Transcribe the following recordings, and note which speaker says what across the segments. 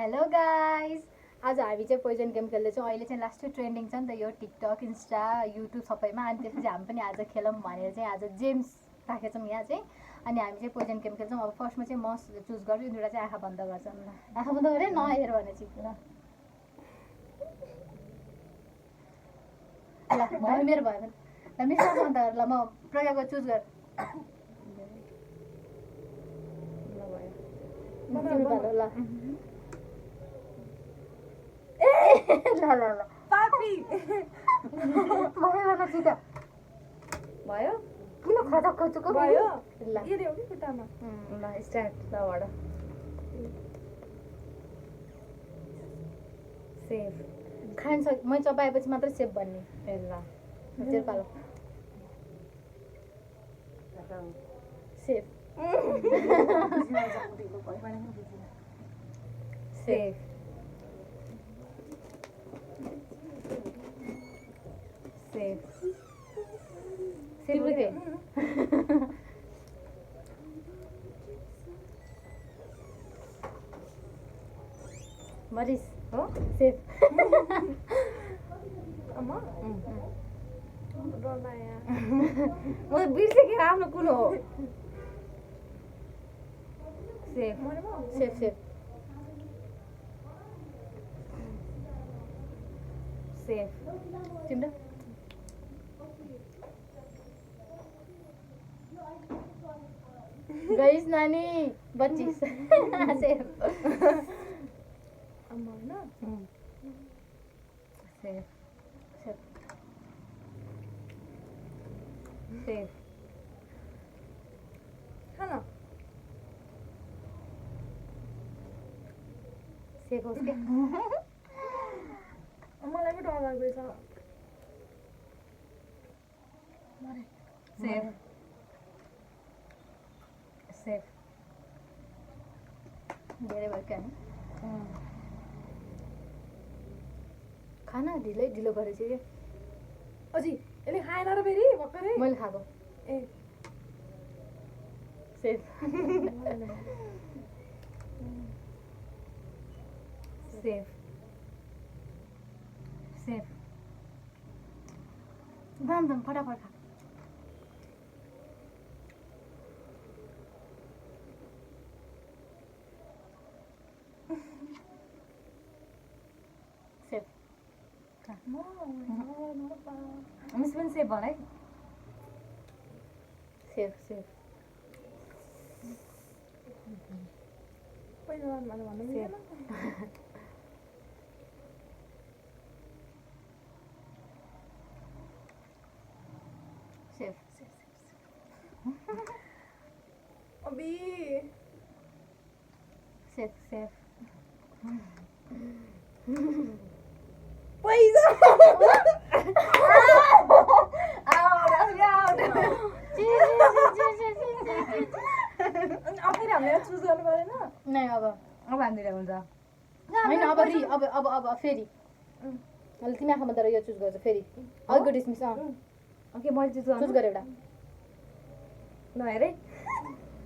Speaker 1: Hello guys, आज हामी चाहिँ पोइजन गेम खेल्दैछौँ। अहिले चाहिँ लास्ट ट्रेन्डिङ छ नि त यो टिकटक, इन्स्टा, युट्युब सबैमा। अनि त्यसपछि हामी पनि आज खेलौँ भनेर चाहिँ आज जेम्स राखेछौँ यहाँ चाहिँ। अनि हामी चाहिँ पोइजन गेम खेल्छौँ। अब फर्स्टमा चाहिँ म चुज गर्छु, दुईवटा चाहिँ आँखा बन्द गर्छौँ। ल आँखा बन्द गरेँ नहेर भने चाहिँ ल भयो मेरो भयो भने ल मिस आँखा बन्द गर। ल म प्रज्ञाको चुज गर। ल भयो ल ल ल ल
Speaker 2: पापी
Speaker 1: भयो ल छिटो
Speaker 2: भयो
Speaker 1: किन खतक खोचुको
Speaker 2: भयो
Speaker 1: ल
Speaker 2: हेर्यो कि खुट्टामा
Speaker 1: ल स्टार्ट लबाट
Speaker 2: सेफ
Speaker 1: खान सक मै चपाएपछि मात्रै सेफ भन्ने
Speaker 2: ए ल
Speaker 1: तेरो पालो सेफ
Speaker 2: सेफ सेफ
Speaker 1: तिम्रो के मरिस
Speaker 2: हो
Speaker 1: सेफ
Speaker 2: अम्मा डरलाया
Speaker 1: म बिर्सेँ आफ्नो कुन हो
Speaker 2: सेफ
Speaker 1: सेफ सेफ
Speaker 2: सेफ
Speaker 1: तिम्रो गइस नानी 25 सेफ
Speaker 2: अम्मा हैन
Speaker 1: सेफ सेफ
Speaker 2: सेफ खाना
Speaker 1: सेफ होस् के
Speaker 2: मलाई पनि डर लाग्दैछ सेफ सेफ
Speaker 1: धेरै भयो क्या खाना ढिलो गरेछ कि
Speaker 2: अझै यसले खाएन र फेरि भर्खरै
Speaker 1: मैले खाएको
Speaker 2: ए
Speaker 1: सेफ
Speaker 2: सेफ सेफ
Speaker 1: दाम फटाफट खा सेफ
Speaker 2: मिस पनि सेफ भन है
Speaker 1: सेफ सेफ
Speaker 2: पहिला मैले भन्नु मिलेन
Speaker 1: सेफ
Speaker 2: अबी
Speaker 1: सेफ सेफ
Speaker 2: पैसा फेरि हामीले चुज गर्नु परेन
Speaker 1: नै अब
Speaker 2: हामीतिर हुन्छ
Speaker 1: होइन अब फेरि अहिले तिमी आँखा मात्र यो चुज गर्छ फेरि अर्को डिसमिस
Speaker 2: ओके मैले चुज
Speaker 1: चुज गर एउटा
Speaker 2: ल हेरे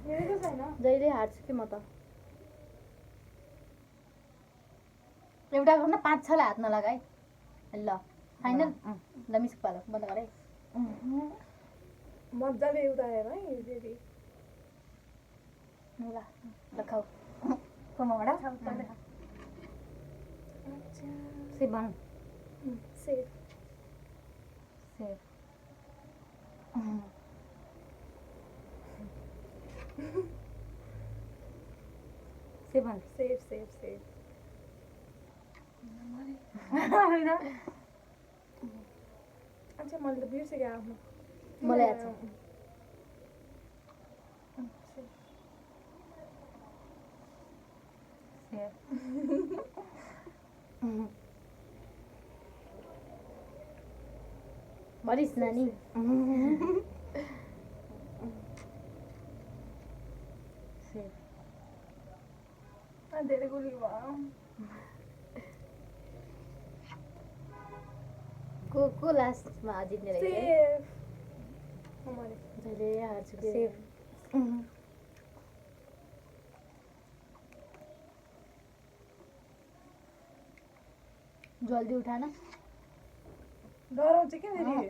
Speaker 2: हेरेको छैन
Speaker 1: जहिले हार्छु कि म त एउटा गर्न 5-6 हात नलगाए ल फाइनल ल मिस पालो बन्द गरे
Speaker 2: मजाले उदाएर है फेरि
Speaker 1: ल खाऊ कोमाबाट
Speaker 2: सेफ भन सेफ सेफ सेफ भन सेफ सेफ सेफ अच्छा मैले त बिर्सेँ आफ्नो
Speaker 1: मलाई याद छ मरिस नानी
Speaker 2: धेरै गोली भयो
Speaker 1: को लास्टमा जित्ने रहेछ
Speaker 2: सेफ
Speaker 1: जहिले हार्छु के
Speaker 2: सेफ
Speaker 1: जल्दी उठान
Speaker 2: डराउँछ क्या फेरि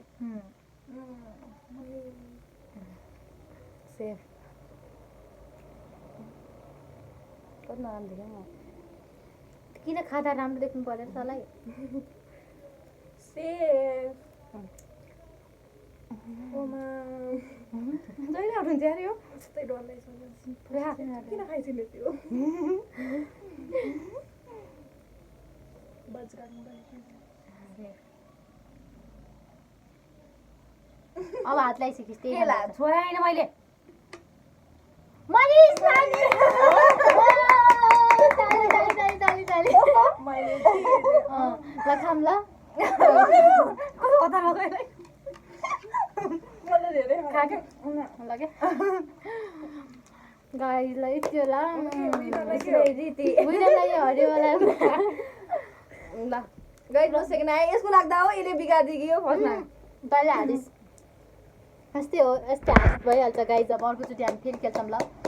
Speaker 3: सेफ कति नराम्रो देखेँ म
Speaker 1: किन खाँदा राम्रो देख्नु पर्यो तँलाई
Speaker 2: सेफ ओमा
Speaker 3: जहिले उठ्नुहुन्छ यार यो
Speaker 2: कस्तै डर लागिसक्यो
Speaker 3: पुरा
Speaker 2: किन खाइसक्यो त्यो बज्राङ
Speaker 1: अब हात लगाइसकिस् त्यही
Speaker 3: केला छोएन मैले
Speaker 1: मनिष नानी चाली चाली चाली चाली चाली
Speaker 2: मैले
Speaker 1: ल खाम ल
Speaker 3: कता गयो
Speaker 2: मैले धेरै
Speaker 3: खाके
Speaker 1: ल के गाईलाई त्यो ला
Speaker 3: रीति
Speaker 1: बुझ्नलाई हरियोवाला
Speaker 3: ल गाइड नसकेन आए यसको लाग्दा हो यसले बिगारिदियो फर्स्टमा
Speaker 1: तैँले हालिस् यस्तै हो यस्तै हात भइहाल्छ गाई जब अर्कोचोटि हामी फेरि खेल्छौँ ल